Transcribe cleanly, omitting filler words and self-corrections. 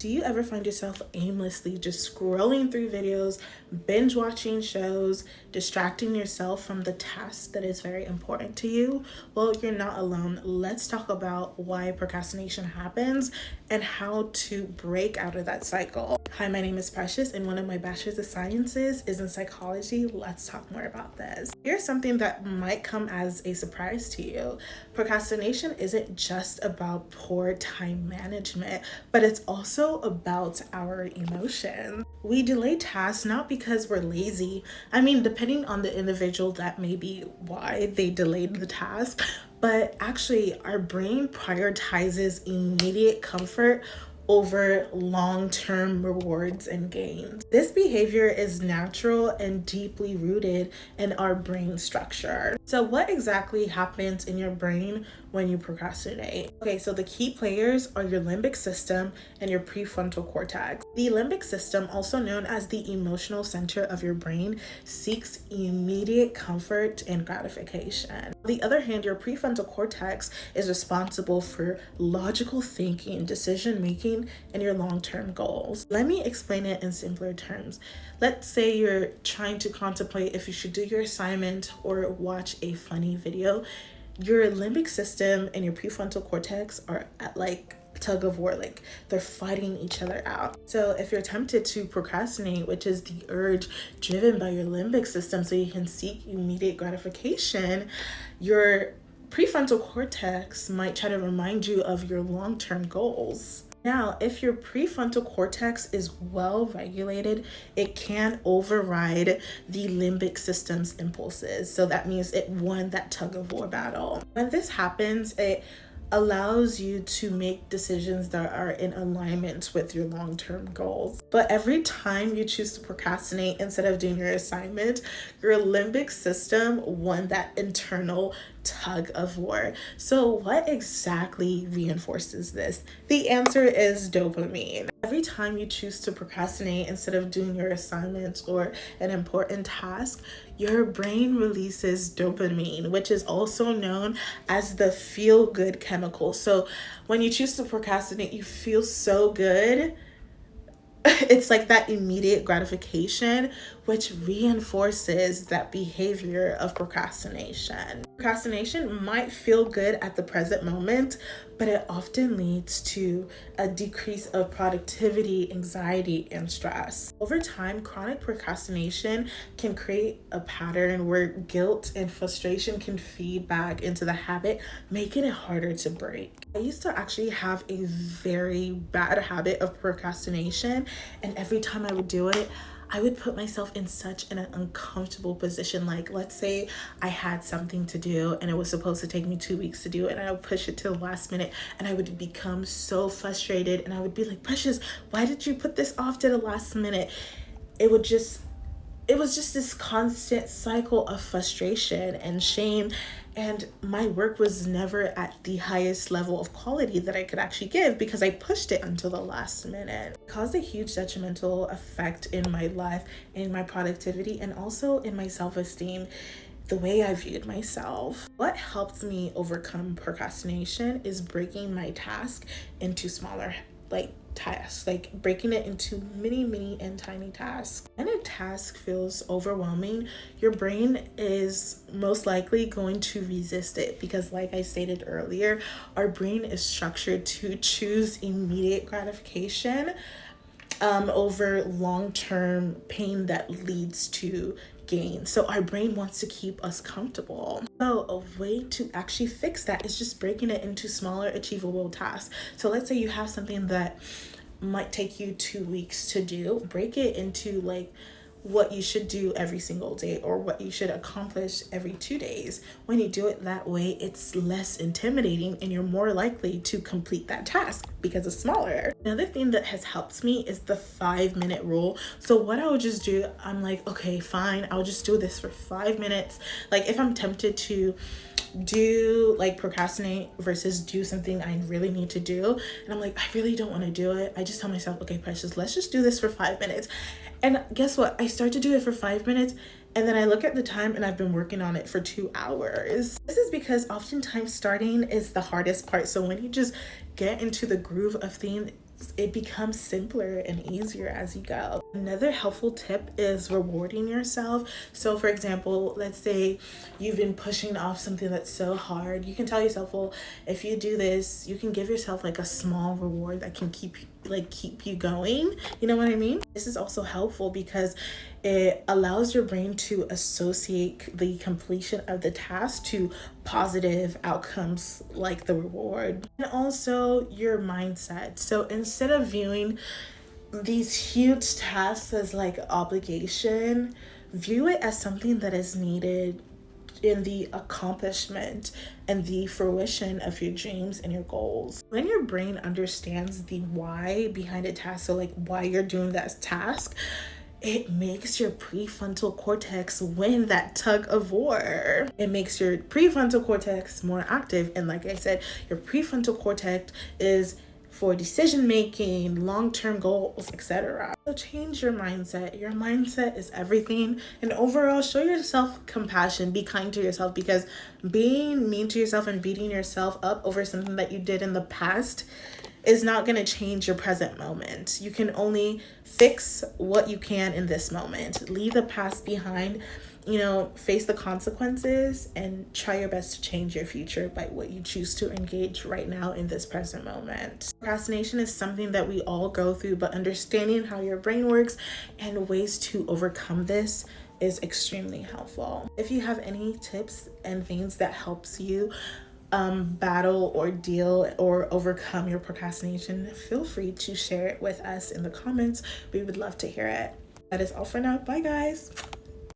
Do you ever find yourself aimlessly just scrolling through videos, binge watching shows, distracting yourself from the task that is very important to you? Well, you're not alone. Let's talk about why procrastination happens and how to break out of that cycle. Hi, my name is Precious, and one of my bachelor's of sciences is in psychology. Let's talk more about this. Here's something that might come as a surprise to you. Procrastination isn't just about poor time management, but it's also about our emotions. We delay tasks not because we're lazy. I mean, depending on the individual, that may be why they delayed the task, but actually our brain prioritizes immediate comfort over long-term rewards and gains. This behavior is natural and deeply rooted in our brain structure. So what exactly happens in your brain when you procrastinate? Okay, so the key players are your limbic system and your prefrontal cortex. The limbic system, also known as the emotional center of your brain, seeks immediate comfort and gratification. On the other hand, your prefrontal cortex is responsible for logical thinking, decision making, and your long-term goals. Let me explain it in simpler terms. Let's say you're trying to contemplate if you should do your assignment or watch a funny video. Your limbic system and your prefrontal cortex are at tug of war, like they're fighting each other out. So if you're tempted to procrastinate, which is the urge driven by your limbic system so you can seek immediate gratification, your prefrontal cortex might try to remind you of your long-term goals. Now, if your prefrontal cortex is well regulated, it can override the limbic system's impulses. So that means it won that tug of war battle. When this happens, it allows you to make decisions that are in alignment with your long-term goals. But every time you choose to procrastinate instead of doing your assignment, your limbic system won that internal tug of war. So what exactly reinforces this? The answer is dopamine. Every time you choose to procrastinate instead of doing your assignment or an important task, your brain releases dopamine, which is also known as the feel-good chemical. So when you choose to procrastinate, you feel so good. It's like that immediate gratification, which reinforces that behavior of procrastination. Procrastination might feel good at the present moment, but it often leads to a decrease of productivity, anxiety, and stress. Over time, chronic procrastination can create a pattern where guilt and frustration can feed back into the habit, making it harder to break. I used to actually have a very bad habit of procrastination, and every time I would do it, I would put myself in such an uncomfortable position. Like, let's say I had something to do and it was supposed to take me 2 weeks to do it, and I would push it to the last minute, and I would become so frustrated, and I would be like, Precious, why did you put this off to the last minute? It was just this constant cycle of frustration and shame, and my work was never at the highest level of quality that I could actually give because I pushed it until the last minute. It caused a huge detrimental effect in my life, in my productivity, and also in my self-esteem, the way I viewed myself. What helped me overcome procrastination is breaking my task into smaller tasks, like breaking it into mini and tiny tasks. When a task feels overwhelming, your brain is most likely going to resist it because, like I stated earlier, our brain is structured to choose immediate gratification over long-term pain that leads to gain. So our brain wants to keep us comfortable. So a way to actually fix that is just breaking it into smaller achievable tasks. So let's say you have something that might take you 2 weeks to do. Break it into what you should do every single day or what you should accomplish every 2 days. When you do it that way, it's less intimidating and you're more likely to complete that task because it's smaller. Another thing that has helped me is the 5-minute rule. So what I would just do, I'm like, okay, fine, I'll just do this for 5 minutes. Like if I'm tempted to do procrastinate versus do something I really need to do, and I'm like, I really don't want to do it, I just tell myself, okay, Precious, let's just do this for 5 minutes. And guess what? I start to do it for 5 minutes, and then I look at the time and I've been working on it for 2 hours. This is because oftentimes starting is the hardest part. So when you just get into the groove of it becomes simpler and easier as you go. Another helpful tip is rewarding yourself. So for example, let's say you've been pushing off something that's so hard. You can tell yourself, well, if you do this, you can give yourself like a small reward that can keep you going. You know what I mean? This is also helpful because it allows your brain to associate the completion of the task to positive outcomes like the reward. And also your mindset. So instead of viewing these huge tasks as like obligation, view it as something that is needed in the accomplishment and the fruition of your dreams and your goals. When your brain understands the why behind a task, so like why you're doing that task, it makes your prefrontal cortex win that tug of war. It makes your prefrontal cortex more active. And like I said, your prefrontal cortex is for decision making, long-term goals, etc. So change your mindset. Your mindset is everything. And overall, show yourself compassion. Be kind to yourself, because being mean to yourself and beating yourself up over something that you did in the past is not going to change your present moment. You can only fix what you can in this moment. Leave the past behind, face the consequences, and try your best to change your future by what you choose to engage right now in this present moment. Procrastination is something that we all go through, but understanding how your brain works and ways to overcome this is extremely helpful. If you have any tips and things that helps you battle or deal or overcome your procrastination, feel free to share it with us in the comments. We would love to hear it. That is all for now. Bye guys.